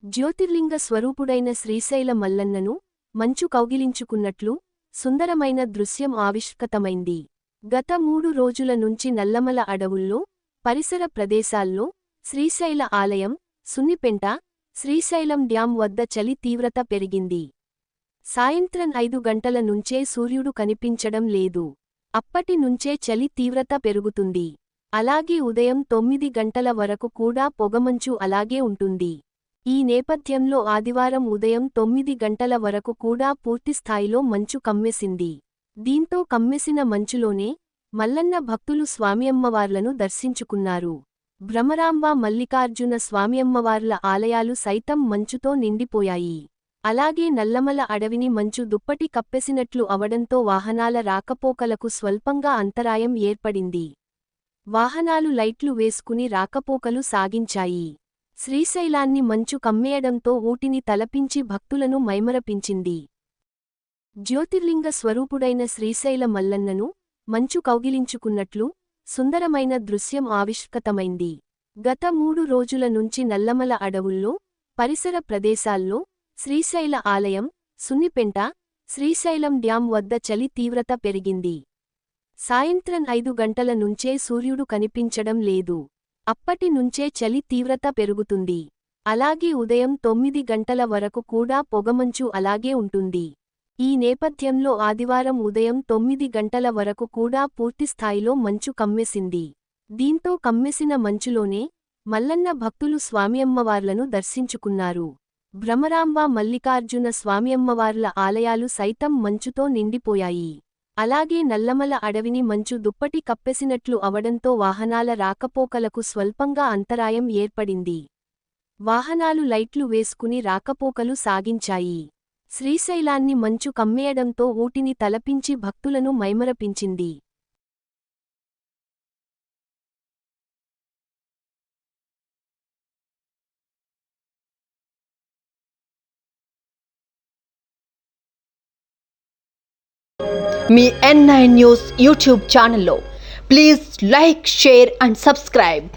జ్యోతిర్లింగ స్వరూపుడైన శ్రీశైల మల్లన్నను మంచు కౌగిలించుకున్నట్లు సుందరమైన దృశ్యం ఆవిష్కృతమైంది. గత 3 రోజుల నుంచి నల్లమల అడవుల్లో, పరిసర ప్రదేశాల్లో శ్రీశైల ఆలయం, సున్నిపెంట, శ్రీశైలం డ్యాం వద్ద చలి తీవ్రత పెరిగింది. సాయంత్రం 5 గంటల నుంచే సూర్యుడు కనిపించడం లేదు. అప్పటి నుంచే చలి తీవ్రత పెరుగుతుంది. అలాగే ఉదయం 9 గంటల వరకు కూడా పొగమంచు అలాగే ఉంటుంది. ఈ నేపథ్యంలో ఆదివారం ఉదయం 9 గంటల వరకు కూడా పూర్తిస్థాయిలో మంచు కమ్మేసింది. దీంతో కమ్మేసిన మంచులోనే మల్లన్న భక్తులు స్వామియమ్మవార్లను దర్శించుకున్నారు. భ్రమరాంబ, మల్లికార్జున స్వామియమ్మవార్ల ఆలయాలు సైతం మంచుతో నిండిపోయాయి. అలాగే నల్లమల అడవిని మంచు దుప్పటి కప్పేసినట్లు అవడంతో వాహనాల రాకపోకలకు స్వల్పంగా అంతరాయం ఏర్పడింది. వాహనాలు లైట్లు వేసుకుని రాకపోకలు సాగించాయి. శ్రీశైలాన్ని మంచు కమ్మేయడంతో ఊటిని తలపించి భక్తులను మైమరపించింది. జ్యోతిర్లింగ స్వరూపుడైన శ్రీశైల మల్లన్నను మంచు కౌగిలించుకున్నట్లు సుందరమైన దృశ్యం ఆవిష్కృతమైంది. గత 3 రోజుల నుంచి నల్లమల అడవుల్లో, పరిసర ప్రదేశాల్లో శ్రీశైల ఆలయం, సున్నిపెంట, శ్రీశైలం డ్యాం వద్ద చలి తీవ్రత పెరిగింది. సాయంత్రం 5 గంటల నుంచే సూర్యుడు కనిపించడం లేదు. అప్పటి నుంచే చలి తీవ్రత పెరుగుతుంది. అలాగే ఉదయం 9 గంటల వరకు కూడా పొగమంచు అలాగే ఉంటుంది. ఈ నేపథ్యంలో ఆదివారం ఉదయం 9 గంటల వరకు కూడా పూర్తిస్థాయిలో మంచు కమ్మేసింది. దీంతో కమ్మేసిన మంచులోనే మల్లన్న భక్తులు స్వామియమ్మవార్లను దర్శించుకున్నారు. భ్రమరాంబ, మల్లికార్జున స్వామియమ్మవార్ల ఆలయాలు సైతం మంచుతో నిండిపోయాయి. అలాగే నల్లమల అడవిని మంచు దుప్పటి కప్పేసినట్లు అవడంతో వాహనాల రాకపోకలకు స్వల్పంగా అంతరాయం ఏర్పడింది. వాహనాలు లైట్లు వేసుకుని రాకపోకలు సాగించాయి. శ్రీశైలాన్ని మంచు కమ్మేయడంతో ఊటిని తలపించి భక్తులను మైమరపించింది. మీ N9 న్యూస్ యూట్యూబ్ ఛానల్లో please like, share and subscribe.